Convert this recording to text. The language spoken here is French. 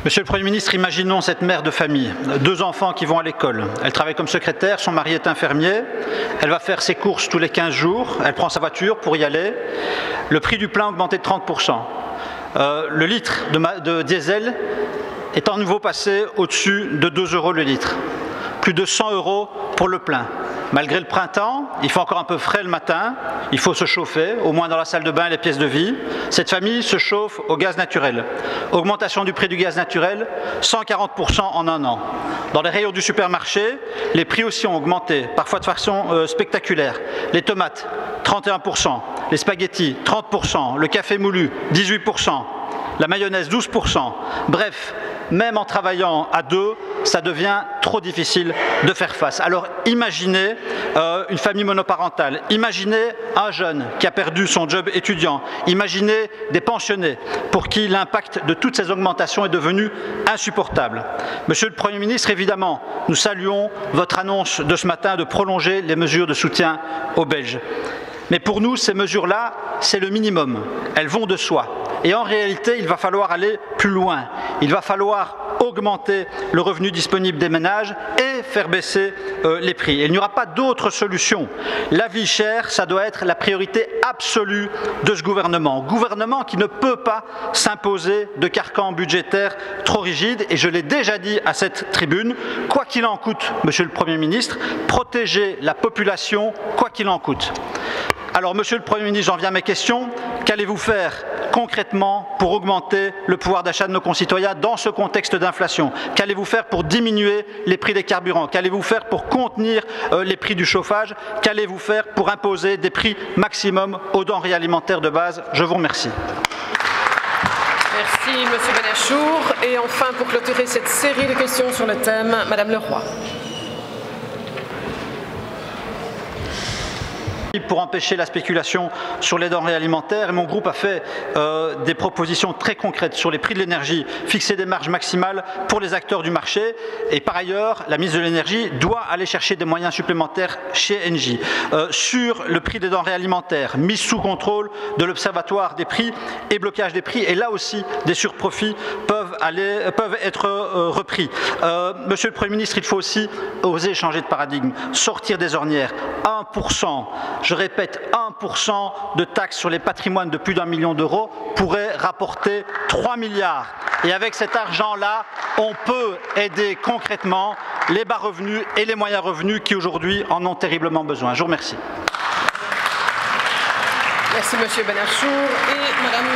Monsieur le Premier ministre, imaginons cette mère de famille, 2 enfants qui vont à l'école. Elle travaille comme secrétaire, son mari est infirmier, elle va faire ses courses tous les 15 jours, elle prend sa voiture pour y aller. Le prix du plein a augmenté de 30%. Le litre de diesel est à nouveau passé au-dessus de 2 € le litre. Plus de 100 € pour le plein. Malgré le printemps, il fait encore un peu frais le matin, il faut se chauffer, au moins dans la salle de bain et les pièces de vie. Cette famille se chauffe au gaz naturel. Augmentation du prix du gaz naturel, 140% en un an. Dans les rayons du supermarché, les prix aussi ont augmenté, parfois de façon spectaculaire. Les tomates, 31%, les spaghettis, 30%, le café moulu, 18%, la mayonnaise, 12%. Bref, même en travaillant à 2, ça devient trop difficile de faire face. Alors imaginez une famille monoparentale, imaginez un jeune qui a perdu son job étudiant, imaginez des pensionnés pour qui l'impact de toutes ces augmentations est devenu insupportable. Monsieur le Premier ministre, évidemment, nous saluons votre annonce de ce matin de prolonger les mesures de soutien aux Belges. Mais pour nous, ces mesures-là, c'est le minimum. Elles vont de soi. Et en réalité, il va falloir aller plus loin. Il va falloir augmenter le revenu disponible des ménages et faire baisser les prix. Et il n'y aura pas d'autre solution. La vie chère, ça doit être la priorité absolue de ce gouvernement. Gouvernement qui ne peut pas s'imposer de carcan budgétaire trop rigide. Et je l'ai déjà dit à cette tribune, quoi qu'il en coûte, Monsieur le Premier ministre, protéger la population, quoi qu'il en coûte. Alors, Monsieur le Premier ministre, j'en viens à mes questions. Qu'allez-vous faire concrètement pour augmenter le pouvoir d'achat de nos concitoyens dans ce contexte d'inflation? Qu'allez-vous faire pour diminuer les prix des carburants? Qu'allez-vous faire pour contenir les prix du chauffage? Qu'allez-vous faire pour imposer des prix maximum aux denrées alimentaires de base? Je vous remercie. Merci, Monsieur Benachour. Et enfin, pour clôturer cette série de questions sur le thème, Madame Leroy. Pour empêcher la spéculation sur les denrées alimentaires, et mon groupe a fait des propositions très concrètes sur les prix de l'énergie, fixer des marges maximales pour les acteurs du marché, et par ailleurs, la ministre de l'énergie doit aller chercher des moyens supplémentaires chez Engie. Sur le prix des denrées alimentaires, mise sous contrôle de l'Observatoire des prix et blocage des prix, et là aussi, des surprofits peuvent être repris. Monsieur le Premier ministre, il faut aussi oser changer de paradigme, sortir des ornières. 1%, je répète, 1% de taxes sur les patrimoines de plus d'1 million d'euros pourrait rapporter 3 milliards. Et avec cet argent-là, on peut aider concrètement les bas revenus et les moyens revenus qui aujourd'hui en ont terriblement besoin. Je vous remercie. Merci Monsieur Benachour et Madame